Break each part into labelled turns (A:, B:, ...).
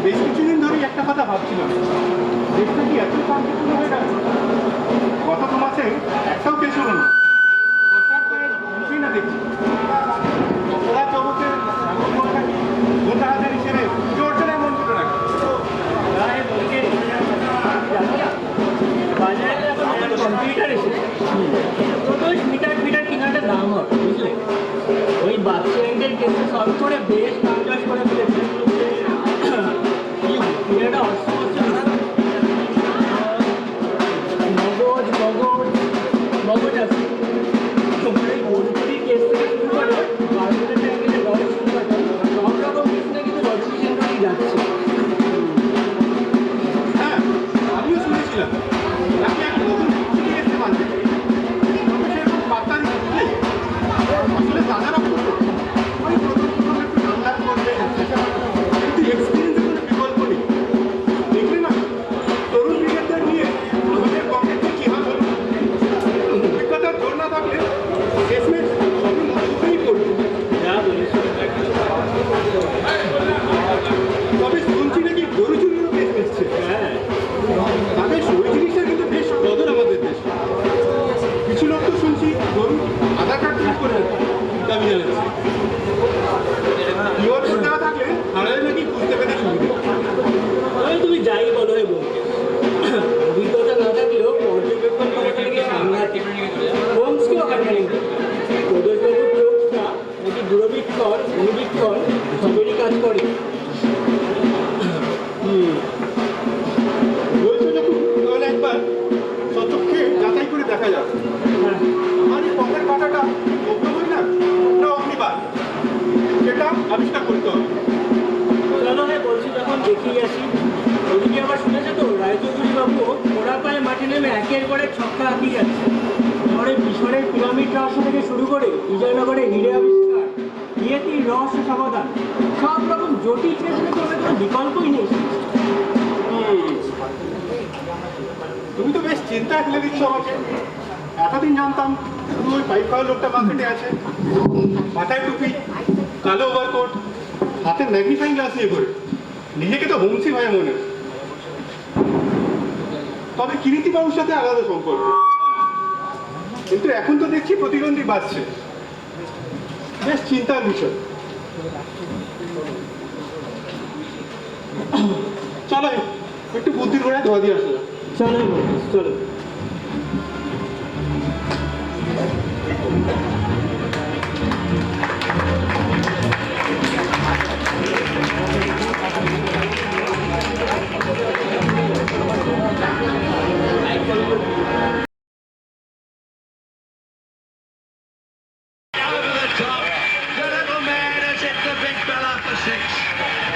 A: বেশ কিছুদিন ধরেই একটা কথা ভাবছিলাম, দেশটা কি এত শান্তিপূর্ণ হয়ে গেল? গত 2 মাসে একটাও কেস হলো না। সরকার তো কিছুই না দেখছি। ওরা জগতে ভোটার হাজার হিসেবে জোর জোরে মন করে রাখে।
B: বাজারে এখন কম্পিউটার এসেছে, প্রবেশ মিটার ফিটার কিনাটা দাম হয়, বুঝলে? ওই বাচ্চাদের কেসে সলভ করে বেশ কাজ করে ফেলেছে। এটা মগজ মগজ মগজ আছে। তোমার এই মন্ত্রী কেস থেকে শুরু করে মার্কেটের ট্যাঙ্কেতে রড শুরু করে সব রকম কেস না কিন্তু রডিফিকেশন করেই যাচ্ছে।
A: হ্যাঁ, আমিও শুনেছিলাম নাকি একটা নতুন চুক্তি এসে মানতে সেরকম বার্তা দিচ্ছে। আসলে দাদারা ওই প্রথম একটু ঠান্ডা করবে, কিন্তু এক্সপিরিয়েন্সের কোনো বিকল্প নেই। দেখলে না তরুণ ক্রিকেটদের নিয়ে আমাদের কংগ্রেসে কী হাল হলো। অভিজ্ঞতার জোর না থাকলে শেষমেশ সবই মজবুতই করবে। তবে শুনছি নাকি গরু চুরিরও কেস এসছে। তবে ওই জিনিসটা কিন্তু বেশ বদল আমাদের দেশ। কিছু লোক তো শুনছি গরু আধার কার্ড ঠিক করে দাবি জানাচ্ছে। কিওর দেওয়া থাকলে হারালে নাকি বুঝতে পেতে সুবিধা।
B: তুমি যাই বলো এবং অভিজ্ঞতা না থাকলেও পর্যবেক্ষণ করাটা কি সাংঘাতিক। হোমসকে অকাটারি প্রদোষবাবুর চোখটা নাকি দূরবীক্ষণ অনুবীক্ষণ সবেরই কাজ করে।
A: বলছো যখন তাহলে একবার সচক্ষে যাচাই করে দেখা যাক। আমার এই পথের কাটাটা অগ্রময় না অগ্নিবার, সেটা আবিষ্কার করতে হবে।
B: চলো হ্যাঁ বলছি যখন দেখেই আসি। ওদিকে আবার শুনেছে তো রায়চৌধুরী বাবু ওরা পায়ে মাটি নেমে একের পরে ছক্কা আঁকি যাচ্ছে। শহরে মিশরের পিরামিড রহস্য থেকে শুরু করে বিজয়নগরে হিরে আবিষ্কার, ইয়েতির রহস্য সমাধান, সব রকম জটিল কেসে তো কোনো বিকল্পই নেই।
A: তুমি তো বেশ চিন্তা ফেলে দিচ্ছ আমাকে। এতদিন জানতাম শুধু ওই পাইপ খাওয়া লোকটা মার্কেটে আছে, মাথায় টুপি, কালো ওভারকোট, হাতে ম্যাগনিফাইং গ্লাস নিয়ে ঘোরে, নিজেকে তো হোমসি ভাই মনে। তবে কিরিতিবাবুর সাথে আলাদা সম্পর্ক। কিন্তু এখন তো দেখছি প্রতিদ্বন্দ্বী বাড়ছে, বেশ চিন্তার বিষয়। চলো একটু বুদ্ধির ঘোড়ায় ধোয়া দিয়ে আসলাম।
B: চলো চলো।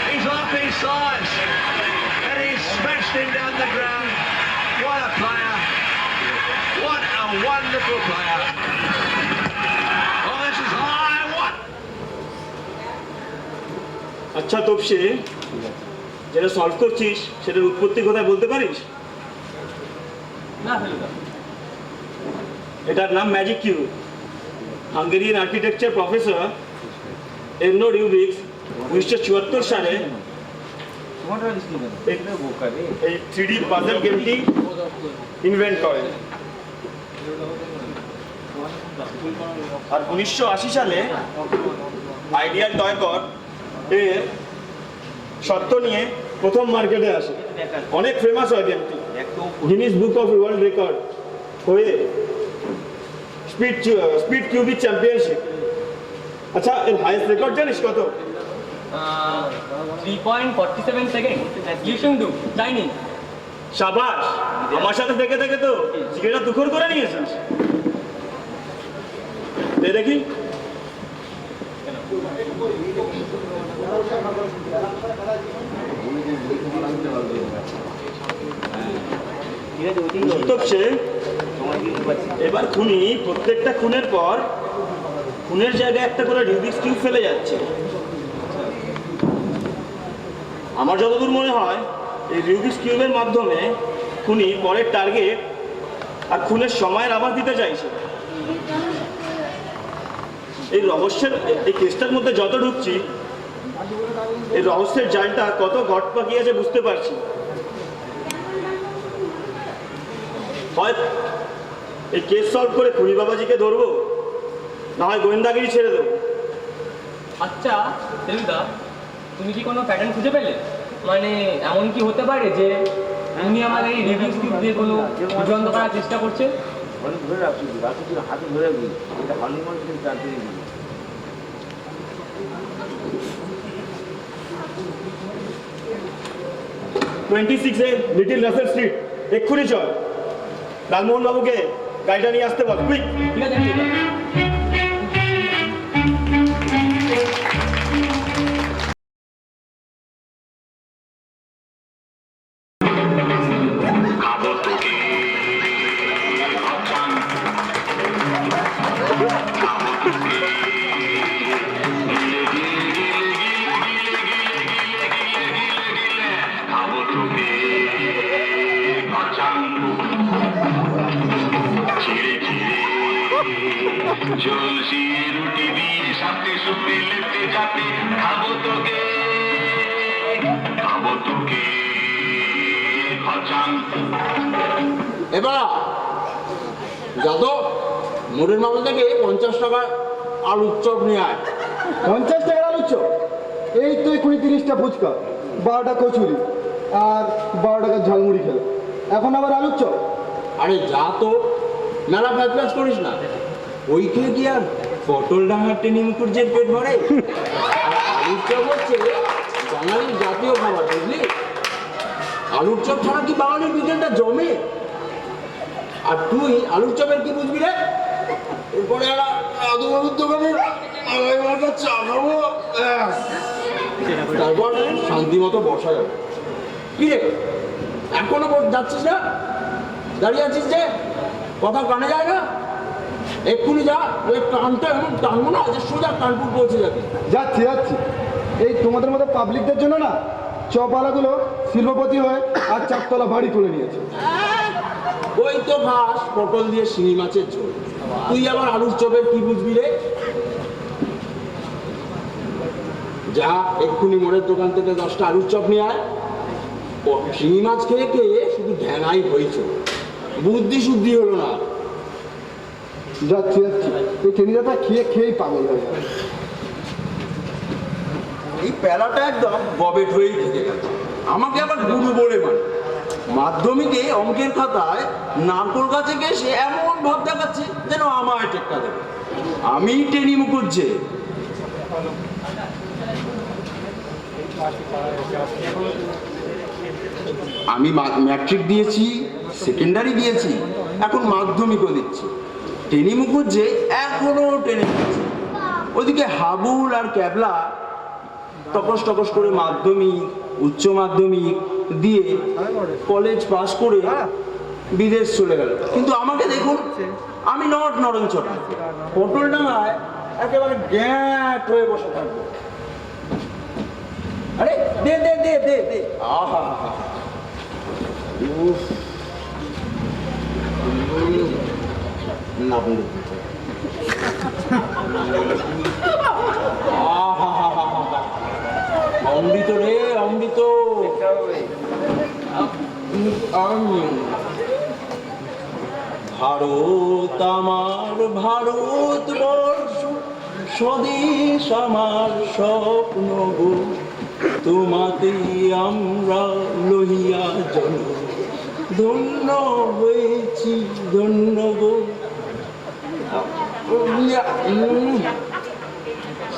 C: He's off his sides and he's smashed him down the ground. What a player. What a wonderful player. Oh, this is high. What?
D: আচ্ছা তপসে, যেটা সলভ করছিস সেটার উৎপত্তি কোথায় বলতে পারিস?
B: না
D: এটার নাম magic cube. Hungarian architecture professor Erno Rubik's 1974 সালে এই 3D পাজল গেমটি ইনভেন্ট করেন। আর 1980 সালে আইডিয়াল টয়কর এর সত্য নিয়ে প্রথম মার্কেটে আসে। অনেক ফেমাস হয় গেমটি, Guinness book of world record হয়ে স্পিড কিউবিক চ্যাম্পিয়নশিপ। আচ্ছা এর হাইয়েস্ট রেকর্ড জানিস কত?
B: 3.47 সেকেন্ড। Listen to Tiny.
D: শাবাশ, আমার সাথে থেকে থেকে তো জিগেটা তুখর করে নিয়েছিস। দেখি এবার খুনি প্রত্যেকটা খুনের পর খুনের জায়গায় একটা করে রুবিক্স কিউব ফেলে যাচ্ছে। আমার যতদূর মনে হয় এই রুবিক্স কিউবের মাধ্যমে খুনি পরের টার্গেট আর খুনের সময়ের আভাস দিতে চাইছে। এই রহস্যের এই কেসটার মধ্যে যত ঢুকছি এই রহস্যের জালটা কত ঘট পাকিয়েছে বুঝতে পারছি। হয় এই কেস সলভ করে খুনি বাবাজিকে ধরবো, না হয় গোয়েন্দাগিরি ছেড়ে দেবো।
E: আচ্ছা দেবদা, তুমি কি কোনো প্যাটার্ন খুঁজে পেলে? মানে এমন কি হতে পারে যে উনি আমার এই রিভিউ স্ক্রিপ্ট দিয়ে কোনো বিভ্রান্ত করার চেষ্টা করছে?
F: ধরে রাখছি, হাতে ধরে রাখবি, এটা হনুমান থেকে জানতে দিবি।
D: 26 লিটিল রাসেল স্ট্রিট, এক্ষুনি চল। লালমোহন বাবুকে গাড়িটা নিয়ে আসতে বল, কুইক।
E: ঠিক আছে দেবদা।
G: জলসি রুটি দিয়ে সাথে সুপে লেপটে যাতে খাবো তোকে খচাং।
F: এবার যাদব মোড়ের মামলা থেকে 50 টাকা আলুর চপ নিয়ে আয়।
A: 50 টাকার আলুর চপ? এই তো এক্ষুনি 30টা ফুচকা, 12টা কচুরি আর 12 টাকার ঝালমুড়ি খেলো, এখন আবার আলুর চপ?
F: আরে যা তো, মেলা ফ্যাচ করিস না। ওই খেয়ে কি আর পটল ডাঙার টেনে মুখুর্জের পেট ভরে? আর আলুর চপ হচ্ছে বাঙালির জাতীয় খাবার, বুঝলি? আলুর চপ ছাড়া কি বাঙালির বিকেলটা জমে? আর তুই আলুর চপের কি বুঝবি রে? এরপরে একটা আদুবাবুর দোকানে চা খাবো, তারপর শান্তি মতো বসা যাবে। কি রে এখনো যাচ্ছিস না? দাঁড়িয়ে আছিস যে, কথা কানে যায় না? এক্ষুনি যা, ওই টানটা এমন টানবো না যে সোজা কানপুর পৌঁছে যাবে।
A: যাচ্ছি যাচ্ছি। এই তোমাদের মতো পাবলিকদের জন্য না চপওয়ালাগুলো শিল্পপতি হয়ে আর 4 বাড়ি তুলে নিয়েছে।
F: ওই তো ঘাস পটল দিয়ে শিঙি মাছের ঝোল, তুই আবার আলুর চপের কি বুঝবি রে? যা এক্ষুনি মোড়ের দোকান থেকে 10টা আলুর চপ নিয়ে আয়। শিঙি মাছ খেয়ে খেয়ে শুধু ঢ্যাঙাই হয়েছে, বুদ্ধি শুদ্ধি হলো না।
A: যাচ্ছি যাচ্ছি। এই টেনিদাটা খেয়েই পাগল হয়ে যাবে।
F: এই প্যালাটা একদম ববেট হয়েই থেকে গেছে। আমাকে আবার গুরু বলে মানে। মাধ্যমিকে অঙ্কের খাতায় নারকোল গাছে গিয়ে সে এমন ভাব দেখাচ্ছে যেন আমায় টেক্কা দেবে। আমি টেনি মুখুজ্জে। আমি ম্যাট্রিক দিয়েছি, সেকেন্ডারি দিয়েছি, এখন মাধ্যমিকও দিচ্ছি। টেনি মুখুজ্জে এখনো টেনে দিচ্ছে। ওদিকে হাবুল আর ক্যাবলা টকস টকস করে মাধ্যমিক, উচ্চ মাধ্যমিক দিয়ে কলেজ পাস করে বিদেশ চলে গেল। কিন্তু আমাকে দেখুন, আমি নরঞ্চটা পটল ডাঙায় একেবারে গ্যাট হয়ে বসে থাকবো। আরে দে দে দে দে দে, আহা না অমৃত রে অমৃত। ভারত আমার ভারতবর্ষ, স্বদেশ আমার স্বপ্ন গো, তোমাতে আমরা লহিয়া জন, ধন্য হয়েছি ধন্য গো।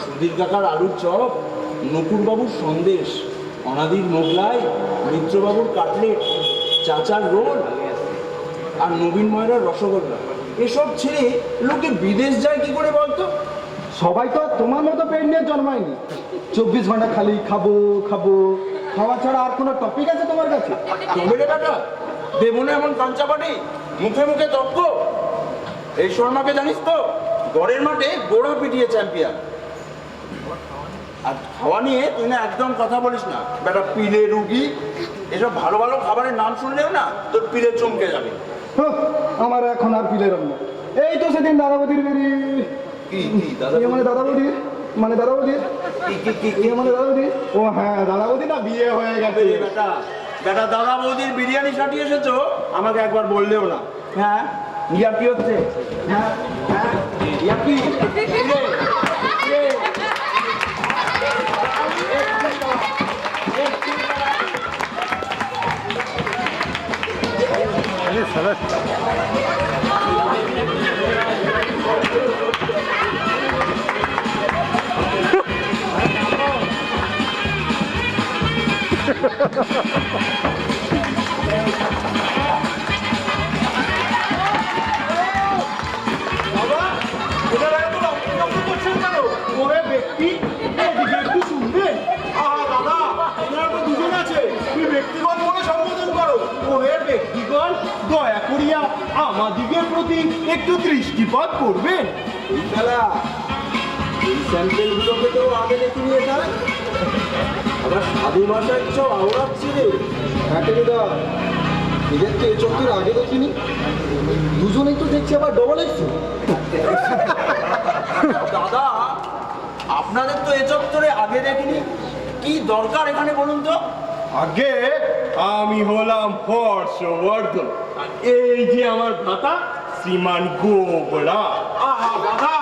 F: সুধীর কাকার আলুর চপ, নকুরবাবুর সন্দেশ, অনাদির মোগলাই, মিত্রবাবুর কাটলেট, চাচার রোল আর নবীন ময়রার রসগোল্লা, এসব ছেড়ে লোকে বিদেশ যায় কি করে বলতো?
A: সবাই তো তোমার মতো পেট নিয়ে জন্মায়নি। 24 ঘন্টা খালি খাবো খাবো, খাওয়া ছাড়া আর কোনো টপিক আছে তোমার কাছে?
F: তবে রে বেটা, দেবো না এমন কাঞ্চাপাটি, মুখে মুখে তর্ক। এই শর্মাকে জানিস তো, গড়ের মাঠে গোড়া পিটিয়ে চ্যাম্পিয়ন। আর খাওয়া নিয়ে তুই না একদম কথা বলিস না বেটা, পিলে রুগী। এসব ভালো ভালো খাবারের নাম শুনলেও না তোর পিলে চমকে যাবে।
A: আমার এখন আর পিলের না। এই তো সেদিন দাদাবদির বেরি,
F: কি দাদা?
A: মানে দাদাবদির ও হ্যাঁ, দাদা বৌদি না বিয়ে হয়ে গেছে।
F: বেটা বেটা দাদা বৌদির বিরিয়ানি সাটিয়ে এসেছো, আমাকে একবার বললেও না। হ্যাঁ ইয়ার কি হচ্ছে? হ্যাঁ হ্যাঁ ইয়ার কি?
A: ওরে ব্যক্তি, এদিকে একটু শুনবেন? আহা দাদা, আপনারা তো দুজন আছে, তুমি ব্যক্তিগত বলে সম্বোধন করো। ওরে ব্যক্তিগণ, দয়া করিয়া আমাদিগের প্রতি একটু দৃষ্টিপাত করবেন।
F: স্যাম্পেলগুলোকে তো আগে দেখে নিয়ে যায়, আবার সাধু ভাষায় সব আওড়াচ্ছি রে।
A: হ্যাঁ টেনিদা, এদের তো এ চোখের আগে দেখিনি, দুজনেই তো দেখছি আবার ডবল এসছে।
F: দাদা আপনাদের তো এ চত্বরে আগে দেখিনি, কি দরকার এখানে বলুন তো?
A: আগে আমি হলাম হর্ষবর্ধন, আর এই যে আমার ভ্রাতা শ্রীমান গোবরা। আহা দাদা,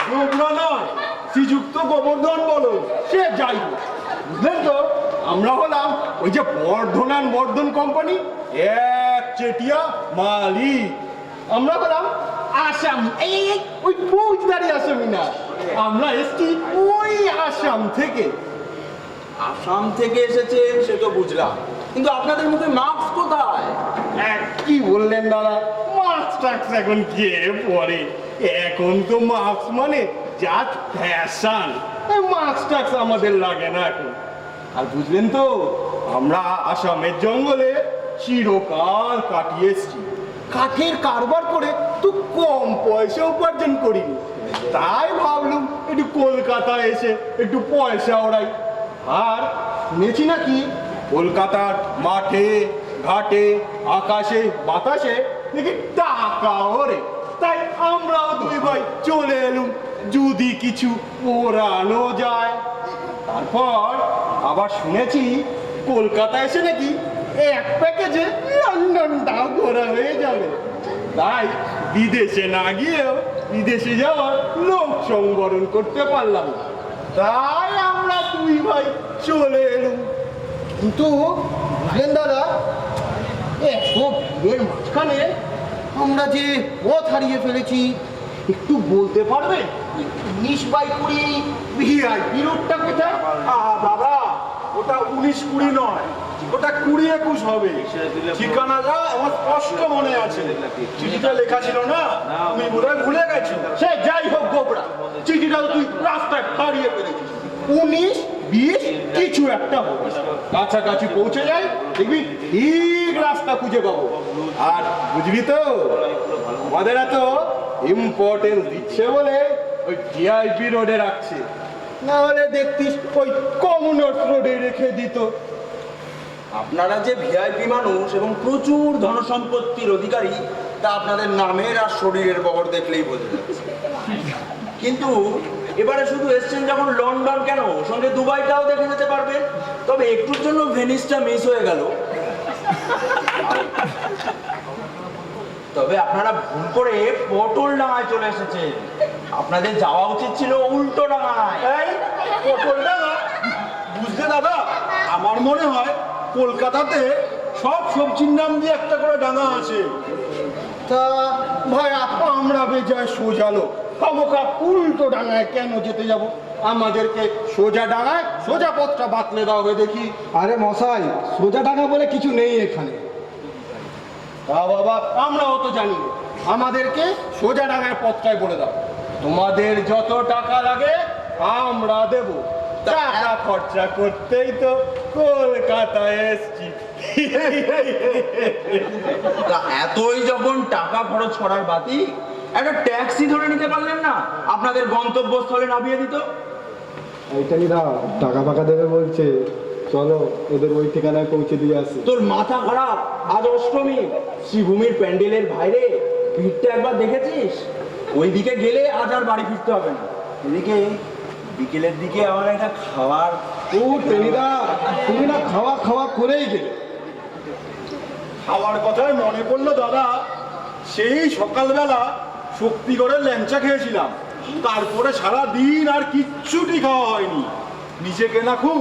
A: গোবরা নয়, শ্রীযুক্ত গোবর্ধন বলো, সে যাই হোক। বুঝলেন তো, আমরা হলাম ওই যে বর্ধন অ্যান্ড বর্ধন কোম্পানি, এক চেটিয়া মালিক। আমরা হলাম আসাম, এই ওই ফৌজদারি আসামি না, আমরা এসছি ওই আসাম থেকে।
F: আসাম থেকে এসেছে সে তো বুঝলাম, কিন্তু আপনাদের মুখে মাস্ক কোথায়?
A: কি বললেন দাদা, মাস্ক টাক্স এখন কে পরে? এখন তো মাস্ক মানে জাস্ট ফ্যাশন, মাস্ক টাক্স আমাদের লাগে না এখন। আর বুঝলেন তো, আমরা আসামের জঙ্গলে চিরকাল কাটিয়ে এসছি, কাঠের কারবার করে তো কম পয়সা উপার্জন করিনি, তাই ভাবলুম একটু কলকাতায় এসে একটু পয়সা ওড়াই। আর শুনেছি নাকি কলকাতার মাঠে ঘাটে আকাশে বাতাসে নাকি টাকা ওরে, তাই আমরাও দুই ভাই চলে এলুম, যদি কিছু ওড়ানো যায়। তারপর আবার শুনেছি কলকাতা এসে নাকি এক প্যাকেজে লন্ডনটাও ঘোরা হয়ে যাবে, তাই বিদেশে না গিয়েও বিদেশে যাওয়ার লোক সংবরণ করতে পারলাম না, তাই আমরা দুই ভাই চলে এলুম। কিন্তু বুঝলেন দাদা, এত ভিড়ের মাঝখানে আমরা যে পথ হারিয়ে ফেলেছি, একটু বলতে পারবেন 19/20 ভিআইপি রোডটা কোথায়?
D: বাবা ওটা 19-20 নয়, ওটা 20-21 হবে। ঠিকানাটা আমার স্পষ্ট মনে আছে, চিঠিটা লেখা ছিল না, তুমি বোধহয় ভুলে গেছো।
A: সে যাই হোক গোবরা, চিঠিটা তুই রাস্তায় হারিয়ে ফেলেছিস। 19-20 কিছু একটা হবে, কাছাকাছি পৌঁছে যাই, দেখবি ঠিক রাস্তা খুঁজে পাবো। আর বুঝবি তো, আমাদের এত ইম্পর্টেন্স দিচ্ছে বলে ওই ভিআইপি রোডে রাখছে, না হলে দেখতিস ওই কমনর্স রোডে রেখে দিত।
F: আপনারা যে ভিআইপি মানুষ এবং প্রচুর ধনসম্পত্তির অধিকারী, তা আপনাদের নামের আর শরীরের বহর দেখলেই বোঝা যাচ্ছে। কিন্তু এবারে শুধু এসছেন যখন লন্ডন, কেন সঙ্গে দুবাইটাও দেখে যেতে পারবেন। তবে একটুর জন্য ভেনিসটা মিস হয়ে গেল। তবে আপনারা ভুল করে পটল ডাঙায় চলে এসেছেন, আপনাদের যাওয়া উচিত ছিল উল্টো ডাঙায়।
D: এই পটলডাঙ্গা, বুঝলে দাদা, আমার মনে হয় কলকাতাতে সব সবজির নাম দিয়ে একটা করে ডাঙা আছে।
A: তা ভাই আমরা বেজায় সোজালো, খামোখা উল্টো ডাঙায় কেন যেতে যাব? আমাদেরকে সোজা ডাঙায় সোজা পথটা বাতলে দাও হয়ে দেখি।
H: আরে মশাই, সোজা ডাঙা বলে কিছু নেই এখানে।
A: তা বাবা আমরাও তো জানি না, আমাদেরকে সোজা ডাঙায় পথটাই বলে দাও, তোমাদের যত টাকা লাগে আমরা দেব। টাকা খরচা করতেই তো কলকাতায় এসছি।
F: তা এতই যখন টাকা খরচ করার বাতি, একটা ট্যাক্সি ধরে নিতে পারলেন না? আপনাদের গন্তব্যস্থলে নামিয়ে দিত।
H: এইটাই না, টাকা ফাঁকা দেবে বলছে, চলো ওদের ওই ঠিকানায় পৌঁছে দিয়ে আসি।
F: তোর মাথা খারাপ? আজ অষ্টমী, শ্রীভূমির প্যান্ডেলের বাইরে ভিড়টা একবার দেখেছিস? ওইদিকে গেলে আজ আর বাড়ি ফিরতে হবে না। এদিকে বিকেলের দিকে আমার একটা খাবার।
H: ও টেনিদা, তুমি না খাওয়া খাওয়া করেই গেলে।
D: খাওয়ার কথায় মনে পড়লো দাদা, সেই সকালবেলা শক্তিগড়ের ল্যাংচা খেয়েছিলাম, তারপরে সারা দিন আর কিচ্ছুটি খাওয়া হয়নি। নিজেকে না খুব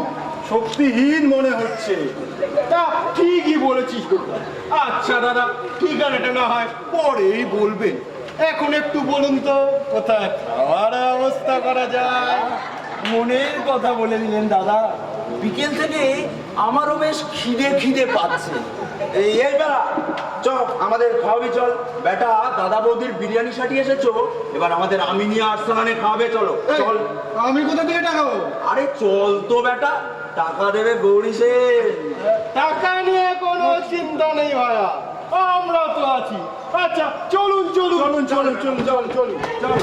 D: শক্তিহীন মনে হচ্ছে। তা ঠিকই বলেছিস। আচ্ছা দাদা, ঠিকানাটা না হয় পরেই বলবেন, এখন একটু বলুন তো কোথায় খাওয়ার ব্যবস্থা করা যায়।
F: মনের কথা বলে দিলেন দাদা, বিকেল থেকে আমারও বেশ খিদে খিদে পাচ্ছে। এই বেলা চল, আমাদের খাওয়াবি চল। বেটা, দাদা বৌদির বিরিয়ানি সাটিয়ে এসেছো, এবার আমাদের আমিনিয়া আরসালানে খাওয়াবে, চলো চল।
H: আমি কোথা থেকে টাকা পাবো?
F: আরে চল তো বেটা, টাকা দেবে গৌরী সেন।
H: টাকা নিয়ে কোনো চিন্তা নেই ভাইয়া, আমরা তো আছি। আচ্ছা চলুন চলুন চলুন চলুন চলুন চল চলুন চল।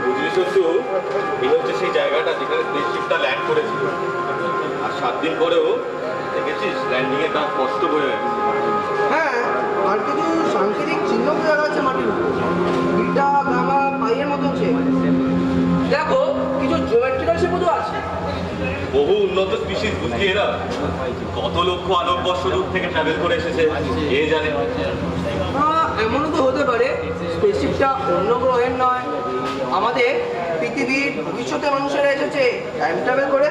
D: বুঝলি সত্যু, এই হচ্ছে সেই জায়গাটা যেখানে স্পেসশিপটা ল্যান্ড করেছিল। আর 7 দিন পরেও দেখেছিস ল্যান্ডিং এর কাজ কষ্ট বয়ে গেছে।
I: হ্যাঁ, আর কিছু সাংকেতিক চিহ্ন বোঝা যাচ্ছে মাটির উপর। ইটা ভাঙা পাইয়ের মতো দেখো, কিছু জিওমেট্রিক্যাল শেপও আছে।
D: বহু উন্নত স্পিসিস, বুঝলি এরা কত লক্ষ আলোকবর্ষ দূর থেকে ট্রাভেল করে এসেছে এ জানে।
I: এমনও তো হতে পারে স্পেসশিপটা অন্য গ্রহের নয়, আমাদের পৃথিবীর ভবিষ্যতে মানুষেরা এসেছে টাইম ট্রাভেল করে।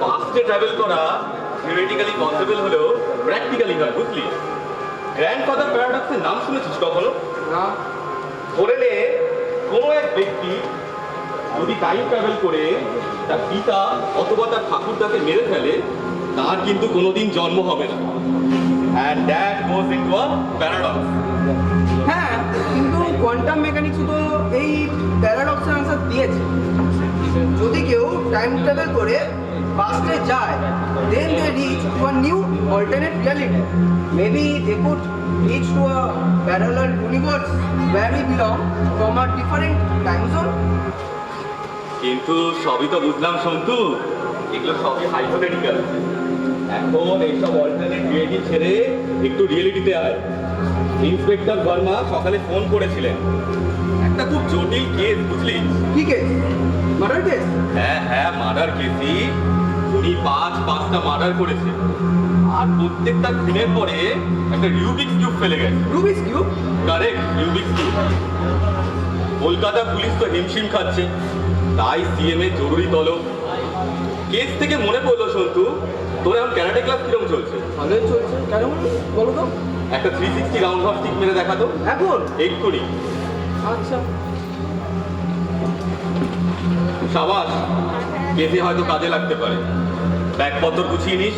D: পাস্টে ট্রাভেল করা থিওরিটিক্যালি পসিবল হলেও প্র্যাকটিক্যালি নয়, বুঝলি। গ্র্যান্ডফাদার প্যারাডক্সের নাম শুনেছিস কখনো?
I: না।
D: ধরে নে কোনো এক ব্যক্তি যদি টাইম ট্রাভেল করে তার পিতা অথবা তার ঠাকুরদাকে মেরে ফেলে, তার কিন্তু কোনোদিন জন্ম হবে না। And that goes into a paradox.
I: হ্যাঁ, কিন্তু কোয়ান্টাম মেকানিক্স তো এই প্যারাডক্সের আনসার দিয়েছে। যদি কেউ টাইম ট্রাভেল করে পাস্টে যায়, then they reach to a new alternate reality. Maybe they could reach to a parallel universe where we belong from a different time zone.
D: কিন্তু সবই তো বুঝলাম সন্তু, এগুলো সবই হাইপোথেটিক্যাল। এখন এইসব অল্টারনেট রিয়েলিটি ছেড়ে একটু রিয়েলিটিতে আয়। ইন্সপেক্টর বর্মা সকালে ফোন করেছিলেন, একটা খুব জটিল কেস, বুঝলি।
I: কি কেস? Murder case?
D: হ্যাঁ হ্যাঁ, মার্ডার কেসই। উনি পাঁচটা মার্ডার করেছে, আর প্রত্যেকটা খুনের পরে একটা রুবিক্স কিউব ফেলে গেছে।
I: Rubik's cube?
D: Correct, Rubik's cube. Kolkata police তো হিমশিম খাচ্ছে, তাই সিএম এর জরুরি তলব। কেস থেকে মনে পড়লো সন্তু, তোর এখন ক্যারাটে ক্লাস কিরকম চলছে?
I: ভালোই চলছে। কেন বলো তো?
D: একটা 360 রাউন্ড হপ স্টিক মেরে দেখা তো
I: এখন?
D: এক্ষুনি।
I: আচ্ছা।
D: সাবাস, কেসে হয়তো কাজে লাগতে পারে। ব্যাগপত্র গুছিয়ে নিস,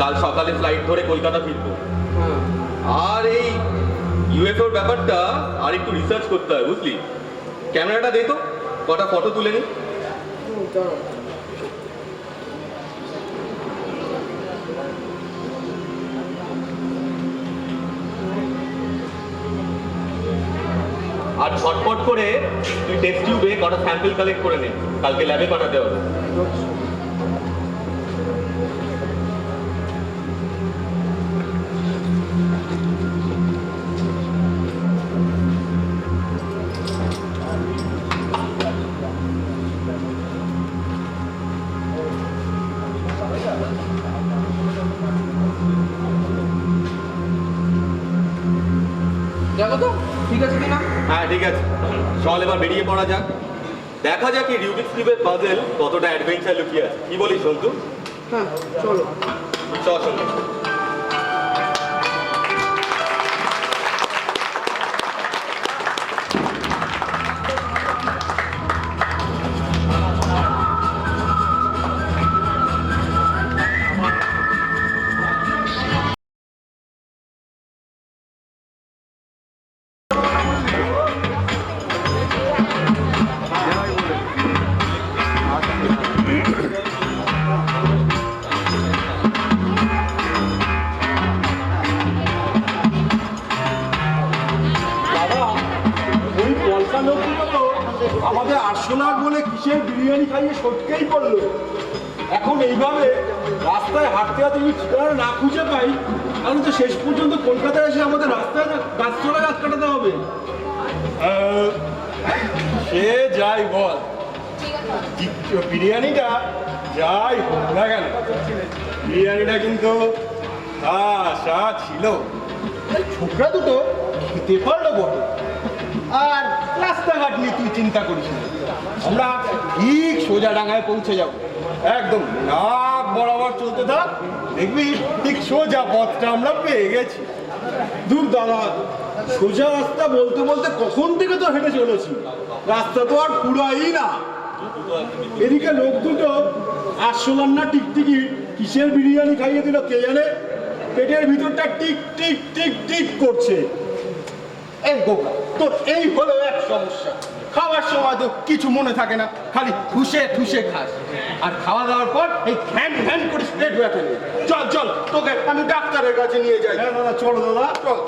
D: কাল সকালে ফ্লাইট ধরে কলকাতা ফিরবো।
I: হ্যাঁ।
D: আর এই ইউএফওর ব্যাপারটা আর একটু রিসার্চ করতে হয়, বুঝলি। ক্যামেরাটা দে তো, কটা ফটো তুলে নি। আর ঝটপট করে তুই টেস্ট টিউবে কটা স্যাম্পল কালেক্ট করে নে, কালকে ল্যাবে পাঠাতে হবে।
I: দেখো তো ঠিক আছে কিনা।
D: হ্যাঁ ঠিক আছে, চল এবার বেরিয়ে পড়া যাক। দেখা যাক এই রুবিক্স কিউবের পাজেল কতটা অ্যাডভেঞ্চার লুকিয়ে আছে। কি বলিস সন্তু?
I: হ্যাঁ চলো।
D: চল সন্তু।
H: আমাদের 800 লাখ বলে কিসের বিরিয়ানি খাইয়ে সটকেই পড়লো। এখন এইভাবে রাস্তায় হাঁটতে হাঁটতে যদি ঠিকানা না খুঁজে পাই, তাহলে তো শেষ পর্যন্ত কলকাতায় এসে আমাদের রাস্তায় গাছ চড়া গাছ কাটাতে হবে। সে যাই বল, বিরিয়ানিটা যাই হোক না কেন, বিরিয়ানিটা কিন্তু ছিল। ছোকরা দুটো খেতে পারলো বটে, আর রাস্তাঘাট নিয়ে তুই চিন্তা করিস না, আমরা ঠিক সোজা ডাঙায় পৌঁছে যাব। একদম নাক বরাবর চলতে থাক, দেখবি ঠিক সোজা পথটা আমরা পেয়ে গেছি। দূর দাদা, সোজা রাস্তা বলতে বলতে কখন থেকে তো হেঁটে চলেছি, রাস্তা তো আর পুরাই না। এদিকে লোক দুটো 800 লাখ না টিকটিকি কিসের বিরিয়ানি খাইয়ে দিল কে জানে, পেটের ভিতরটা টিক টিক টিক টিক করছে। এই গোকা, তোর এই হলো এক সমস্যা, খাওয়ার সময় তো কিছু মনে থাকে না, খালি ঠুসে ঠুসে খাস, আর খাওয়া দাওয়ার পর এই ঘ্যান ঘ্যান করে পেট ব্যথা নেই। চল চল, তোকে আমি ডাক্তারের কাছে নিয়ে যাই। হ্যাঁ দাদা, চলো দাদা, চল।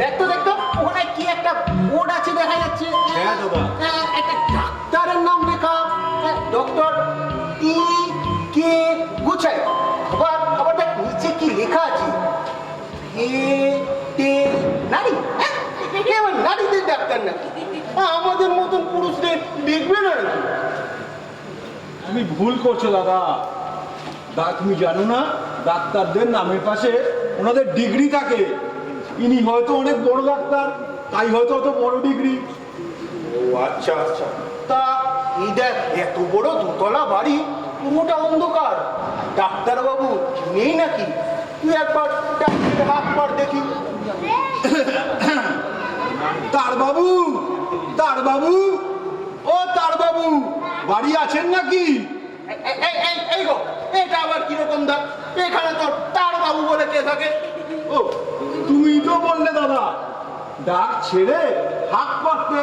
A: দেখতো ওখানে কি একটা বোর্ড আছে দেখা যাচ্ছে।
H: হ্যাঁ দাদা,
A: একটা ডাক্তারের নাম লেখা, ডক্টর কে গুছাই। আবার আবার দেখ নিচে কি লেখা আছে, নারী। নারীদের ডাক্তার নাকি? আমাদের মতন পুরুষদের দেখবে না নাকি?
H: তুমি ভুল করছো দাদা। তুমি জানো না, ডাক্তারদের নামের পাশে ওনাদের ডিগ্রি থাকে। ইনি হয়তো অনেক বড় ডাক্তার, তাই হয়তো অত বড় ডিগ্রি।
A: ও আচ্ছা আচ্ছা, তা এই দেখ এত বড় দোতলা বাড়ি, পুরোটা অন্ধকার, ডাক্তারবাবু নেই নাকি? তুই একবার ডাক্তারের হাত পার দেখি।
H: তার বাবু, তার বাবু, ও তার বাবু, বাড়ি আছেন নাকি?
A: এই গো, এটা আবার কিরকম ডাক? এখানে তো তার বাবু বলে কে থাকে?
H: ও, তুমি তো বললে দাদা ডাক ছেড়ে হাত পাততে,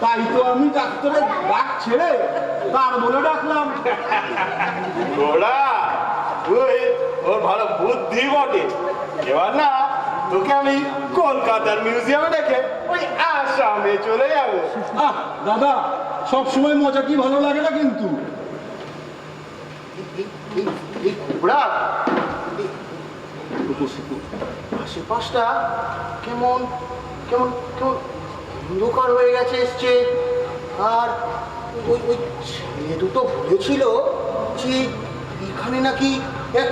H: তাই তো আমি ডাক্তারের ডাক ছেড়ে তার বলে ডাকলাম।
A: ওরা ওই ওর ভালো বুদ্ধি বটে। এবার না তোকে আমি কলকাতার মিউজিয়ামে দেখে ওই আসামে চলে যাবো।
H: দাদা, সব সময় মজা কি ভালো লাগে না কিন্তু।
A: আশেপাশটা কেমন কেমন কেমন অন্ধকার হয়ে গেছে এসছে, আর ওই ওই ছেলে দুটো বলেছিল যে এখানে নাকি এক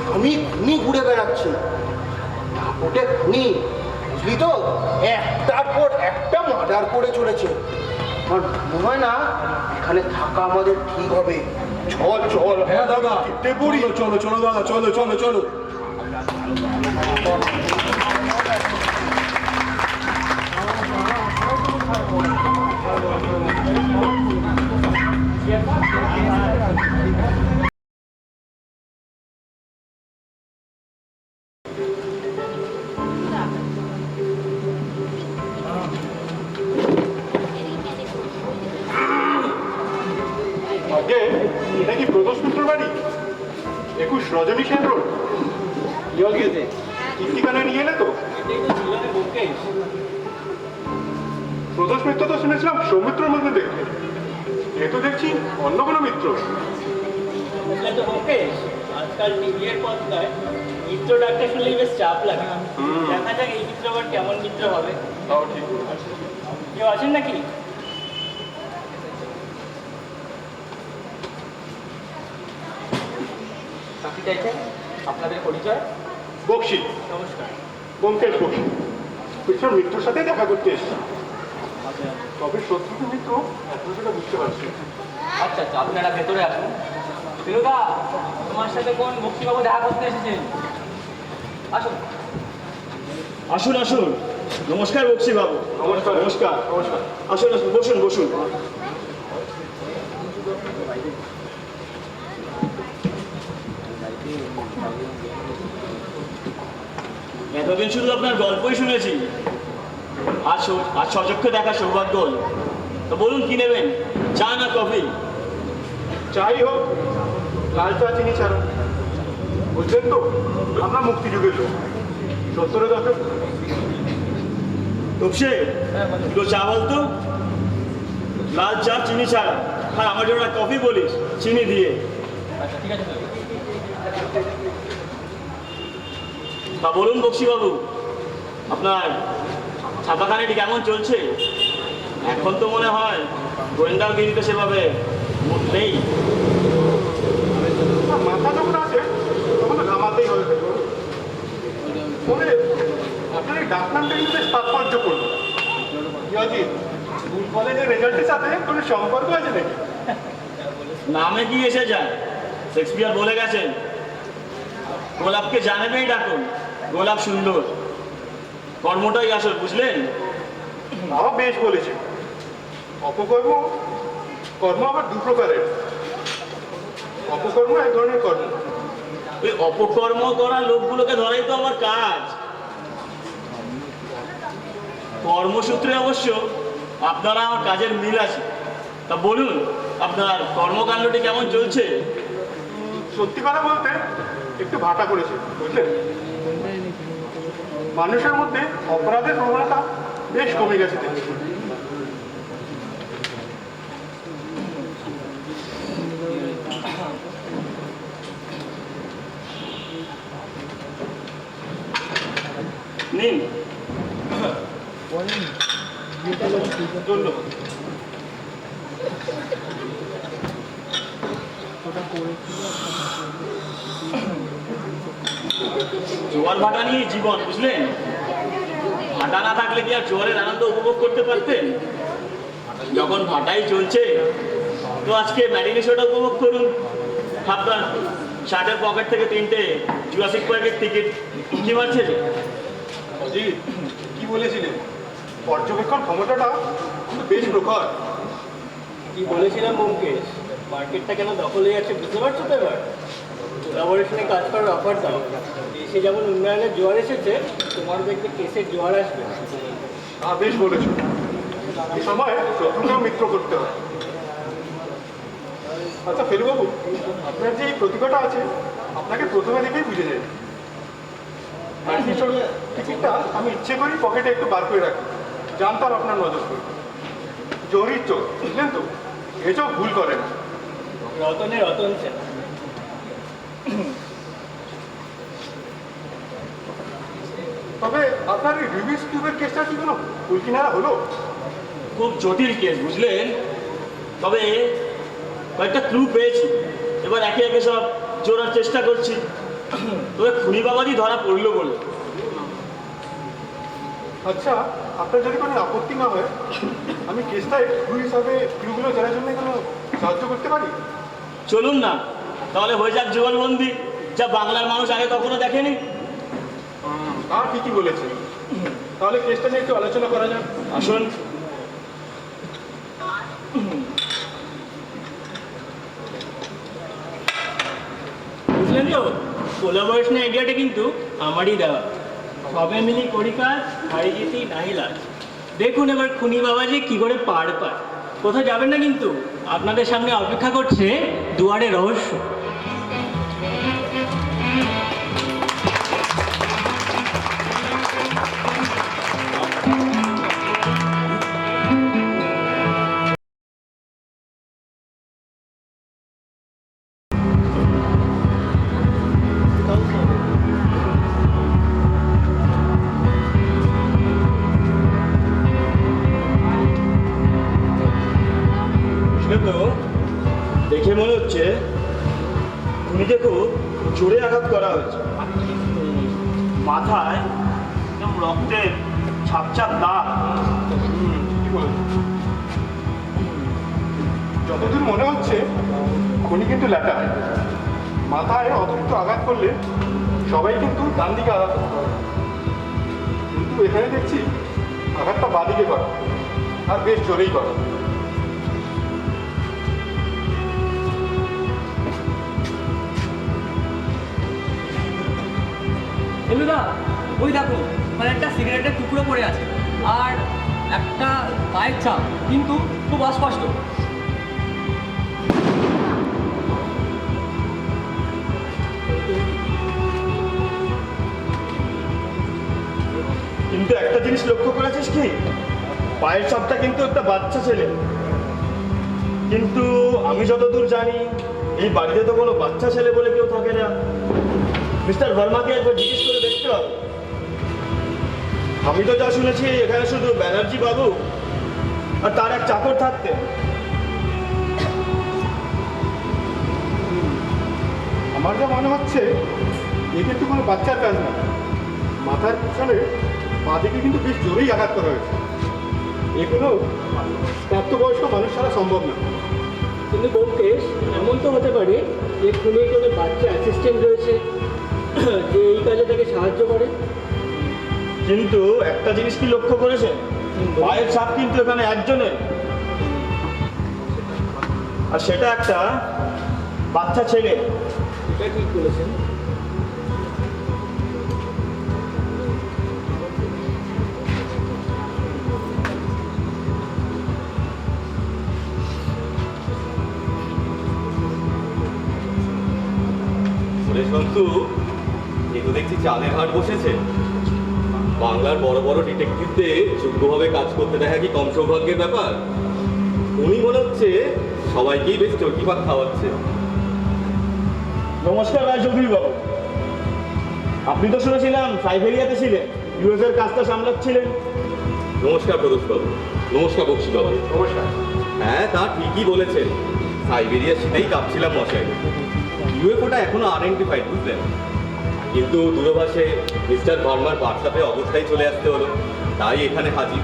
A: খুনি ঘুরে বেড়াচ্ছে। ওটা খুনি, বুঝলি তো, একটার পর একটা মার্ডার করে চলেছে। আমার মনে হয় না এখানে থাকা আমাদের ঠিক হবে। চল চল।
H: হ্যাঁ দাদা, চলো চলো দাদা, চলো চলো চলো।
A: এটা কি প্রদোষ মিত্র বাড়ি? 21 রজনী সেন রোড। জল গেছে ঠিকানা নিয়ে এলে তো? প্রদোষ মিত্র তো শুনেছিলাম সৌমিত্রর মধ্যে দেখতে, এ তো দেখছি অন্য কোনো মিত্র।
B: আজকাল টিভির পর্দায় মিত্র ডাক্তার শুনলেই বেশ চাপ লাগে। দেখা যাক এই মিত্র আবার কেমন মিত্র হবে। কেউ আছেন নাকি?
E: আপনাদের পরিচয়?
A: বক্সি।
B: নমস্কার।
A: ব্যোমকেশ বক্সি। মিত্রর মিত্রর সাথে দেখা করতে এসেছি। তবে শত্রুকে মিত্র এখন সেটা বুঝতে পারছি।
E: আচ্ছা আচ্ছা, আপনারা ভেতরে আসুন। ফিরোদা, তোমার সাথে কোন বক্সিবাবু দেখা করতে এসেছেন? আসুন
D: আসুন আসুন। নমস্কার বক্সি বাবু।
A: নমস্কার
D: নমস্কার।
A: নমস্কার।
D: আসুন আসুন, বসুন বসুন। এতদিন শুধু আপনার গল্পই শুনেছি, আজ সচক্ষে দেখা সৌভাগ্য হলো। তো বলুন কি নেবেন, চা না কফি?
A: চাই হোক, লাল চা চিনি ছাড়া। বুঝলেন তো, আমরা মুক্তিযুগের লোক, 70-এর দশক।
D: তপসে দুটো চা বলতো, লাল চা চিনি ছাড়া, আর আমার জন্য একটা কফি বলিস চিনি দিয়ে।
E: আচ্ছা ঠিক আছে।
D: তা বলুন বক্সিবাবু, আপনার ছাপাখানিটি কেমন চলছে? এখন তো মনে হয় গোয়েন্দাগিরিতে সেভাবে মুখ নেই।
A: মাথা যখন আছে তখন তো ঘামাতেই হবে। তবে আপনার এই ডাকনামটা কিন্তু বেশ তাৎপর্য করল। ইয়াজি, স্কুল কলেজের রেজাল্টের সাথে কোনো সম্পর্ক আছে নাকি?
D: নামে কি এসে যায়? শেক্সপিয়ার বলে গেছেন, গোলাপকে জানেবেই ডাকুন, গোলাপ সুন্দর। কর্মটাই আসল, বুঝলেন?
A: বাবা বেশ বলেছে। অপকর্ম কর্ম আবার দু প্রকারের। অপকর্ম এক ধরনের কর্ম।
D: ওই অপকর্ম করা লোকগুলোকে ধরাই তো আমার কাজ। কর্মসূত্রে অবশ্য আপনারা আমার কাজের মিল আছে। তা বলুন, আপনার কর্মকাণ্ডটি কেমন চলছে?
A: সত্যি কথা বলতে একটু ভাটা করেছে, বুঝলেন? মানুষের মধ্যে অপরাধের প্রবণতা বেশ কমে গেছে দেখছি।
D: নিন।
A: ধন্যবাদ।
D: জোয়ার ভাটা নিয়ে জীবন, বুঝলেন? ভাটা না থাকলে কি আর জোয়ারের আনন্দ উপভোগ করতে পারতেন? যখন ভাটাই চলছে, তো আজকে ম্যাটিনি শোটা উপভোগ করুন। আপনার শার্টের পকেট থেকে 3টে জুরাসিক পার্কের টিকিট কি মারছে?
A: জি, কি বলেছিলেন? পর্যবেক্ষণ ক্ষমতাটা কিন্তু বেশ প্রখর।
B: কি বলেছিলাম ব্যোমকেশ, মার্কেটটা কেন দখল হয়ে যাচ্ছে বুঝতে পারছো তো? এবার কোলাবোরেশনে কাজ করার অফার দাও। দেশে যেমন উন্নয়নের জোয়ার এসেছে, তোমার দেখবে কেসের জোয়ার আসবে।
A: বেশ বলেছো। এই সময় শত্রুকেও মিত্র করতে হয়। আচ্ছা ফেলুবাবু, আপনার যে এই প্রতিভাটা আছে, আপনাকে প্রথমে দেখেই বুঝে যায়। টিকিটটা আমি ইচ্ছে করি পকেটে একটু বার করে রাখি, জানতাম আপনার নজর করে। জহরির চোখ, বুঝলেন তো? এ চোখ ভুল করে না।
B: রতনে রতন সেন।
A: তবে আপনার এই রিভিউস টিউবের কেসটা কি কোনো কুলকিনারা হলো?
D: খুব জটিল কেস, বুঝলেন? তবে কয়েকটা ক্লু পেয়েছি, এবার একে একে সব জোড়ার চেষ্টা করছি। তবে খুনি বাবাজি ধরা পড়লো বলে।
A: আচ্ছা, আপনার যদি কোনো আপত্তি না হয়, আমি কেসটায় ক্লু হিসাবে ক্লুগুলো জানার জন্য কোনো সাহায্য করতে পারি?
D: চলুন না, তাহলে হয়ে যাক জীবনবন্দি, যা বাংলার মানুষ আগে কখনো দেখেনি।
A: তা ঠিকই বলেছেন। তাহলে কেসটা নিয়ে একটু আলোচনা করা যাক।
D: আসুন।
B: বুঝলেন তো, কোলাবোরেশনের আইডিয়াটা কিন্তু আমারই দেওয়া। সবে মিলি করি কাজ, হারি জিতি নাহি লাজ। দেখুন এবার খুনি বাবাজি কি করে পার পায়। কোথাও যাবেন না কিন্তু, আপনাদের সামনে অপেক্ষা করছে দুয়ারে রহস্য।
D: বুঝলে তো, দেখে মনে হচ্ছে খুনিকে খুব জোরে আঘাত করা হয়েছে। মাথায় একদম রক্তের ছাপ ছাপ দাগ।
A: কি বলুন? যতদূর মনে হচ্ছে খুনি কিন্তু ল্যাটা। মাথায় অতিরিক্ত আঘাত করলে সবাই কিন্তু ডান দিকে আঘাত করতে হবে, কিন্তু এখানে দেখছি আঘাতটা বাদিকে করা, আর বেশ জোরেই করা।
B: এলুদা,
E: ওই দেখো মানে একটা সিগারেটের টুকরো পড়ে আছে আর একটা পায়ের ছাপ, কিন্তু খুব অস্পষ্ট।
D: কিন্তু একটা জিনিস লক্ষ্য করেছিস কি, পায়ের ছাপটা কিন্তু একটা বাচ্চা ছেলে। কিন্তু আমি যতদূর জানি এই বাড়িতে তো কোনো বাচ্চা ছেলে বলে কেউ থাকে না। মিস্টার ভার্মাকে একবার জিজ্ঞেস করে দেখতে হবে। আমি তো যা শুনেছি এখানে শুধু ব্যানার্জি বাবু আর তার এক চাকর থাকতেন।
A: আমার যা মনে হচ্ছে এ কিন্তু কোনো বাচ্চার কাজ না। মাথার পিছনে বাঁ দিকে কিন্তু বেশ জোরেই আঘাত করা হয়েছে। এ কোনো প্রাপ্তবয়স্ক মানুষ ছাড়া সম্ভব না।
B: কিন্তু ব্যোমকেশ, এমন তো হতে পারে যে খুনি কোনো বাচ্চা অ্যাসিস্ট্যান্ট রয়েছে যে এই কাজে তাকে সাহায্য করে।
D: কিন্তু একটা জিনিস কি লক্ষ্য করেছেন, পায়ের ছাপ কিন্তু এখানে একজনের, আর সেটা একটা বাচ্চা ছেলে।
B: এটা ঠিক বলেছেন।
J: সন্তু, এ তো দেখছি চাঁদের হাট বসেছে। বাংলার বড় বড় ডিটেকটিভদের যোগ্যভাবে কাজ করতে দেখা কি কম সৌভাগ্যের ব্যাপার? উনি মনে হচ্ছে সবাইকেই বেশ চর্কি ভাত খাওয়াচ্ছে।
D: নমস্কার রায়চৌধুরী বাবু, আপনি তো শুনেছিলাম সাইবেরিয়াতে ছিলেন, ইউএস এর কাজটা সামলাচ্ছিলেন।
J: নমস্কার প্রদোষবাবু। নমস্কার বক্সিবাবু।
A: নমস্কার।
J: হ্যাঁ, তা ঠিকই বলেছেন, সাইবেরিয়ার শীতেই কাঁপছিলাম মশাই। ইউএফওটা এখনো আনআইডেন্টিফাইড, বুঝলেন? কিন্তু দূরভাষে মিস্টার ভার্মার হোয়াটসঅ্যাপে অবস্থায় চলে আসতে হলো, তাই এখানে হাজির।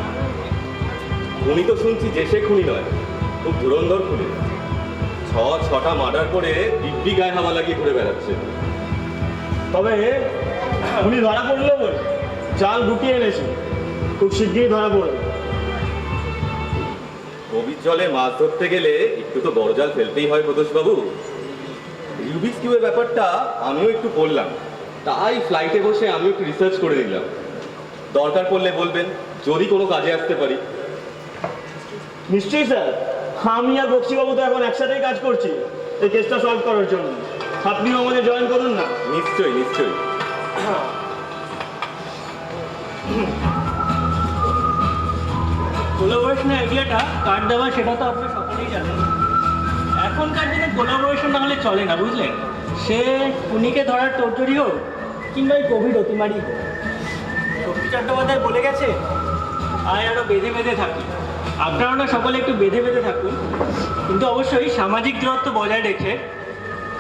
J: খুনি তো শুনছি যে সে খুনি নয়, খুব ধুরন্ধর খুনি। ছটা মার্ডার করে দিব্যি গায়ে হাওয়া লাগিয়ে ঘুরে বেড়াচ্ছে।
D: তবে উনি ধরা পড়লো বলে চাল ঢুকিয়ে এনেছে, খুব শিগগিরই ধরা পড়বে।
J: গভীর জলে মাছ ধরতে গেলে একটু তো বড় জাল ফেলতেই হয় প্রদোষবাবু। রুবিক্স কিউবের ব্যাপারটা আমিও একটু পড়লাম, তাই ফ্লাইটে বসে আমিও একটু রিসার্চ করে নিলাম। দরকার পড়লে বলবেন, যদি কোনো কাজে আসতে পারি।
D: নিশ্চয়ই স্যার, আমি আর বক্সিবাবু তো এখন একসাথেই কাজ করছি এই কেসটা সলভ করার জন্য। আপনিও আমাদের জয়েন করুন না।
J: নিশ্চয়ই নিশ্চয়ই।
B: কোলাবোরেশন আইডিয়াটা কার দেওয়া সেটা তো আপনারা সকলেই জানেন। এখনকার দিনে কোলাবোরেশন না হলে চলে না, বুঝলেন? সে খুনিকে ধরার তোড়জোড়ি হোক কিংবা এই কোভিড অতিমারি হোক। শক্তি চট্টোপাধ্যায় বলে গেছে, আয় আরও বেঁধে বেঁধে থাকি। আপনারা না সকলে একটু বেঁধে বেঁধে থাকুন, কিন্তু অবশ্যই সামাজিক দূরত্ব বজায় রেখে,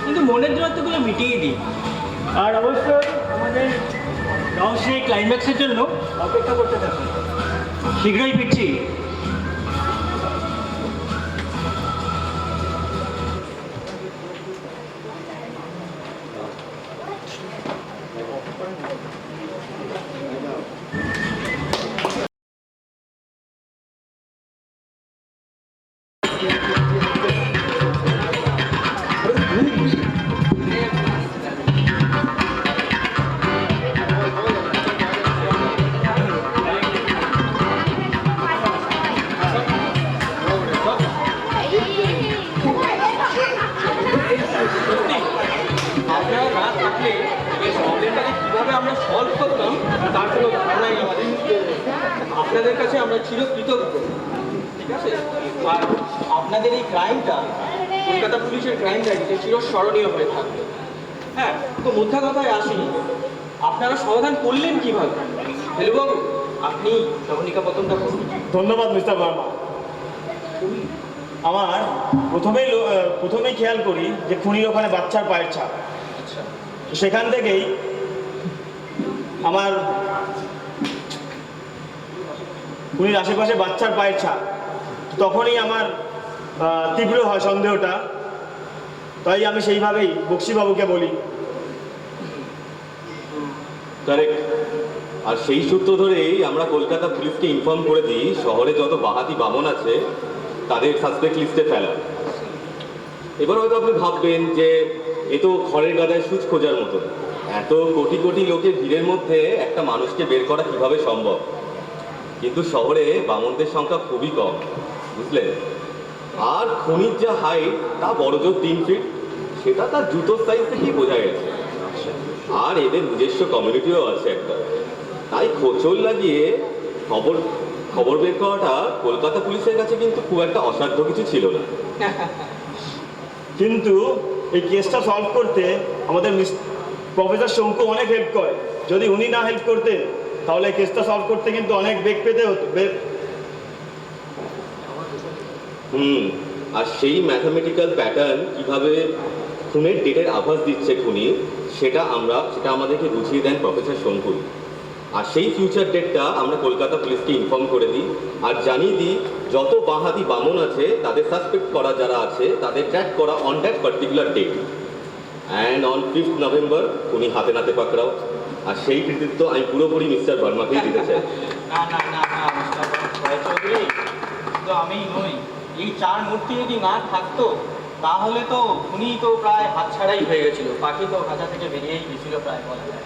B: কিন্তু মনের দূরত্বগুলো মিটিয়ে দিই। আর অবশ্যই আমাদের রহস্যের ক্লাইম্যাক্সের জন্য অপেক্ষা করতে থাকুন। শীঘ্রই ফিরছি।
E: আপনারা না থাকলে এই প্রবলেমটাকে কীভাবে আমরা সলভ করতাম তার কোনো ধারণাই আমাদের। আপনাদের কাছে আমরা চিরকৃতজ্ঞ, ঠিক আছে? আর আপনাদের এই ক্রাইমটা কলকাতা পুলিশের ক্রাইম ডায়েরিতে চিরস্মরণীয় হয়ে থাকবে। হ্যাঁ, তো মুদ্রা কথায় আসি, আপনারা সমাধান করলেন কীভাবে? হেলুবাবু, আপনি সহনিকা পতনটা করুন।
D: ধন্যবাদ মিস্টার ভার্মা। আমার প্রথমেই খেয়াল করি যে খুনির ওখানে বাচ্চার পায়ের ছাপ। সেখান থেকেই আমার খুনির আশেপাশে বাচ্চার পায়ের ছাপ, তখনই আমার তীব্র হয় সন্দেহটা। তাই আমি সেইভাবেই বক্সিবাবুকে বলি।
J: কারেক্ট। আর সেই সূত্র ধরেই আমরা কলকাতা পুলিশকে ইনফর্ম করে দিই শহরে যত বাহাতি বামন আছে তাদের সাসপেক্ট লিস্টে ফেলা। এবার হয়তো আপনি ভাববেন যে এ তো খড়ের গাদায় সুচ খোঁজার মতো, এত কোটি কোটি লোকের ভিড়ের মধ্যে একটা মানুষকে বের করা কিভাবে সম্ভব? কিন্তু শহরে বামনদের সংখ্যা খুবই কম, বুঝলেন? আর খনির যা হাইট তা বড়জোর 3 ফিট, সেটা তার জুতোর সাইজ থেকেই বোঝা গেছে। আর এদের নিজস্ব কমিউনিটিও আছে একটা, তাই খোঁচল লাগিয়ে খবর বের করাটা কলকাতা পুলিশের কাছে কিন্তু খুব একটা অসাধ্য কিছু ছিল না।
D: কিন্তু এই কেসটা সলভ করতে আমাদের প্রফেসর শঙ্কু অনেক হেল্প করে। যদি উনি না হেল্প করতেন তাহলে এই কেসটা সলভ করতে কিন্তু অনেক বেগ পেতে হতো।
J: আর সেই ম্যাথামেটিক্যাল প্যাটার্ন কিভাবে খুনের ডেটের আভাস দিচ্ছে খুনি, সেটা আমাদেরকে বুঝিয়ে দেন প্রফেসর শঙ্কু। আর সেই ফিউচার ডেটটা আমরা কলকাতা পুলিশকে ইনফর্ম করে দিই আর জানিয়ে দিই যত বাঁহাতি বামন আছে তাদের সাসপেক্ট করা যারা আছে তাদের ট্র্যাক করা on that particular date. And on 5th November উনি হাতে নাতে পাকড়াও। আর সেই কৃতিত্ব আমি পুরোপুরি মিস্টার ভার্মাকেই দিতে চাই।
E: তো আমি নই, এই 4 মূর্তি যদি না থাকতো তাহলে তো উনি তো প্রায় হাতছাড়াই হয়ে গেছিল, পাখি তো খাঁচা থেকে বেরিয়েই গেছিল প্রায় বলা যায়।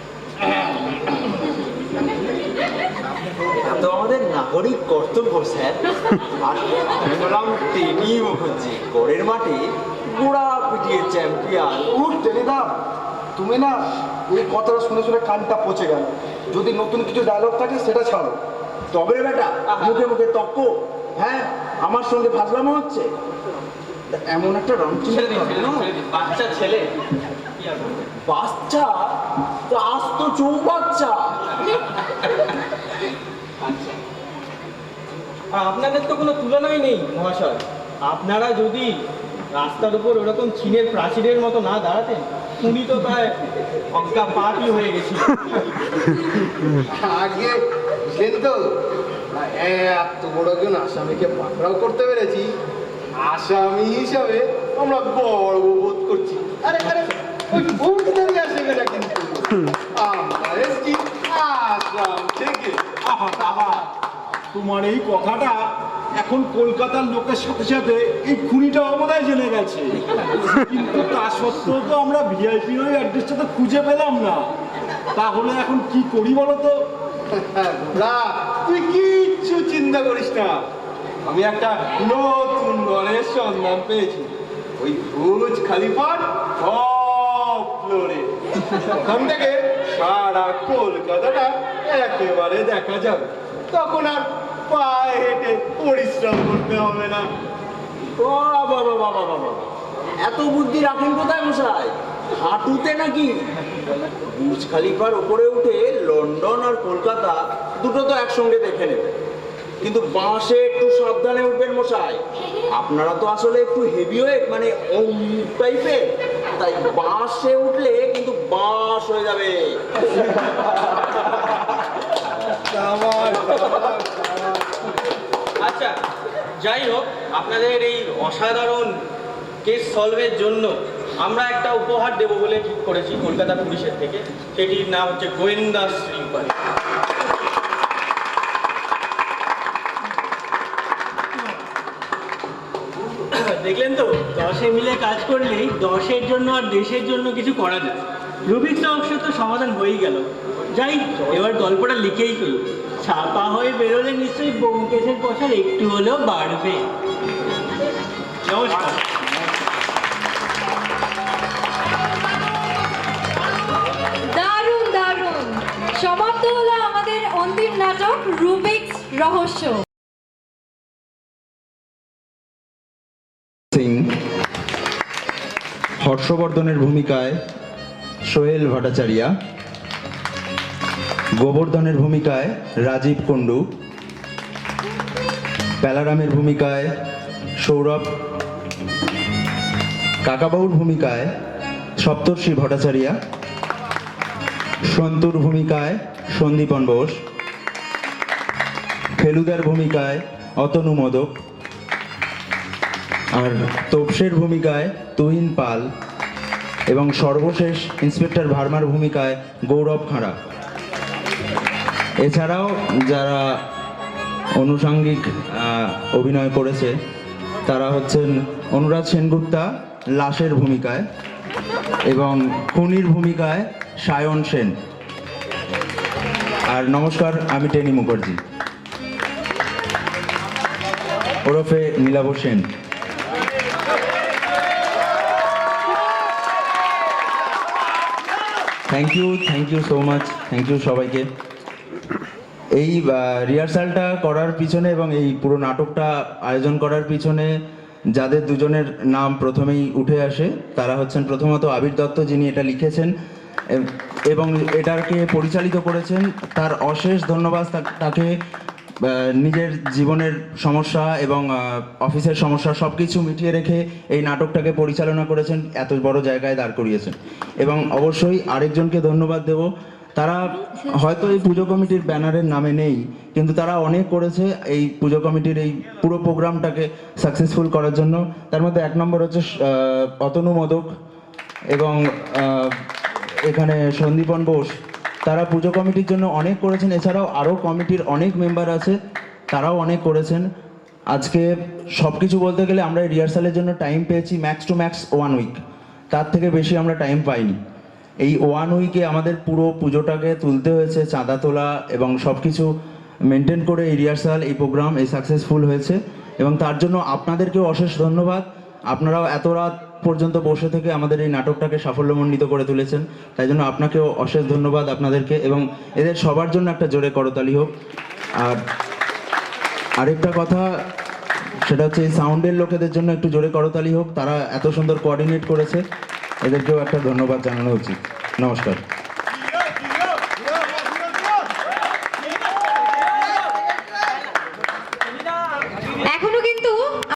F: এটা তো আমাদের নাগরিক কর্তব্য স্যার। আর বললাম টেনি মুখার্জি গড়ের মাঠে গোড়া পিটিয়ে চ্যাম্পিয়ন।
H: টেনিদা, তুমি না এই কথাটা শুনে শুনে কানটা পচে গেল। যদি নতুন কিছু ডায়লগ থাকে সেটা ছাড়ো।
F: তবে রে বেটা, মুখে মুখে তক্ক। হ্যাঁ, আমার সঙ্গে ফাজলামো হচ্ছে। এমন একটা রং
E: ছেড়ে দিন, বাচ্চা ছেলে কি আর বলবো?
F: বাচ্চা তো আজ তো চৌবাচ্চা।
E: আর আপনাদের তো কোনো তুলনাই নেই মহাশয়। আপনারা যদি রাস্তার উপর ওরকম চীনের প্রাচীরের মতো না দাঁড়াতেন, উনি তো প্রায় অজ্ঞা পাটই হয়ে গেছিল।
H: আগে কিন্তু এত বড় একজন আসামিকে পাকড়াও করতে পেরেছি, আসামি হিসাবে আমরা গর্ব বোধ করছি। আরে আরে ওই ভোটদারি আসে না কিন্তু আমরা এসছি আসাম থেকে।
A: তোমার এই কথাটা এখন কলকাতার লোকের সাথে সাথে এই খুনিটা অবদায় জেনে গেছে। কিন্তু তা সত্ত্বেও তো আমরা ভিআইপি ওই অ্যাড্রেসটা তো খুঁজে পেলাম না। তাহলে এখন কি করি বলো তো?
H: তুই কিচ্ছু চিন্তা করিস না, আমি একটা নতুন ঘরের সন্ধান পেয়েছি ওই বুর্জ খালিফার টপ ফ্লোরে। ওখান থেকে সারা কলকাতাটা একেবারে দেখা যাবে। তখন আর পায়ে হেঁটে পরিশ্রম করতে হবে না।
F: বাবা বাবা বাবা, এত বুদ্ধি রাখেন কোথায় মশাই? হাঁটুতে নাকি? বুর্জ খালিফার ওপরে উঠে লন্ডন আর কলকাতা দুটো তো একসঙ্গে দেখে নেবে, কিন্তু বাসে একটু সাবধানে উঠবেন মশাই। আপনারা তো আসলে একটু হেভিওয়েট মানে টাইপের, তাই বাসে উঠলে কিন্তু বাস হয়ে যাবে।
E: আচ্ছা, যাই হোক, আপনাদের এই অসাধারণ কেস সলভের জন্য আমরা একটা উপহার দেব বলে ঠিক করেছি কলকাতা পুলিশের থেকে। সেটির নাম হচ্ছে গোয়েন্দা শৃঙ্খলা।
B: দেখলেন তো, 10 মিলে কাজ করলেই 10-এর জন্য আর দেশের জন্য কিছু করা যায়। রুবিক্স অংশ তো সমাধান হয়েই গেল। যাই, এবার গল্পটা লিখেই ফেলুন। ছাপা হয়ে বেরোলে নিশ্চয়ই ব্যোমকেশের প্রচার একটু হলেও বাড়বে। নমস্কার।
K: দারুণ দারুণ সমাপ্ত হলো আমাদের অন্তিম নাটক রুবিক্স রহস্য।
F: হর্ষবর্ধনের ভূমিকায় সোহেল ভট্টাচার্য, গোবর্ধনের ভূমিকায় রাজীব কুণ্ডু, প্যালারামের ভূমিকায় সৌরভ, কাকাবাবুর ভূমিকায় সপ্তর্ষি ভট্টাচার্য, সন্তুর ভূমিকায় সন্দীপন বোস, ফেলুদার ভূমিকায় অতনু মোদক, আর তোপসের ভূমিকায় তুহিন পাল এবং সর্বশেষ ইন্সপেক্টর ভার্মার ভূমিকায় গৌরব খাঁড়া। এছাড়াও যারা অনুষাঙ্গিক অভিনয় করেছে তারা হচ্ছেন অনুরাগ সেনগুপ্তা লাশের ভূমিকায় এবং খুনির ভূমিকায় সায়ন সেন। আর নমস্কার, আমি টেনি মুখার্জি ওরফে Nilabh Sen. Thank you so much, thank you সবাইকে। এই রিহার্সালটা করার পিছনে এবং এই পুরো নাটকটা আয়োজন করার পিছনে যাদের দুজনের নাম প্রথমেই উঠে আসে তারা হচ্ছেন প্রথমত আবির দত্ত, যিনি এটা লিখেছেন এবং এটাকে পরিচালিত করেছেন। তার অশেষ ধন্যবাদ তাকে। নিজের জীবনের সমস্যা এবং অফিসের সমস্যা সব কিছু মিটিয়ে রেখে এই নাটকটাকে পরিচালনা করেছেন, এত বড় জায়গায় দাঁড় করিয়েছেন। এবং অবশ্যই আরেকজনকে ধন্যবাদ দেব, তারা হয়তো এই পুজো কমিটির ব্যানারের নামে নেই, কিন্তু তারা অনেক করেছে এই পুজো কমিটির এই পুরো প্রোগ্রামটাকে সাকসেসফুল করার জন্য। তার মধ্যে এক নম্বর হচ্ছে অতনু মোদক এবং এখানে সন্দীপন বোস, তারা পুজো কমিটির জন্য অনেক করেছেন। এছাড়াও আরও কমিটির অনেক মেম্বার আছে, তারাও অনেক করেছেন। আজকে সব কিছু বলতে গেলে আমরা রিহার্সালের জন্য টাইম পেয়েছি ম্যাক্স টু ম্যাক্স 1 উইক, তার থেকে বেশি আমরা টাইম পাইনি। এই 1 উইকে আমাদের পুরো পুজোটাকে তুলতে হয়েছে, চাঁদা তোলা এবং সব কিছু মেনটেন করে এই রিহার্সাল, এই প্রোগ্রাম এই সাকসেসফুল হয়েছে। এবং তার জন্য আপনাদেরকেও অশেষ ধন্যবাদ। আপনারাও এত রাত পর্যন্ত বসে থেকে আমাদের এই নাটকটাকে সাফল্যমণ্ডিত করে তুলেছেন, তাই জন্য আপনাকেও অশেষ ধন্যবাদ আপনাদেরকে। এবং এদের সবার জন্য একটা জোরে করতালি হোক। আর আরেকটা কথা, সেটা হচ্ছে এই সাউন্ডের লোকেদের জন্য একটু জোরে করতালি হোক, তারা এত সুন্দর কোঅর্ডিনেট করেছে, এদেরকেও একটা ধন্যবাদ জানানো উচিত। নমস্কার।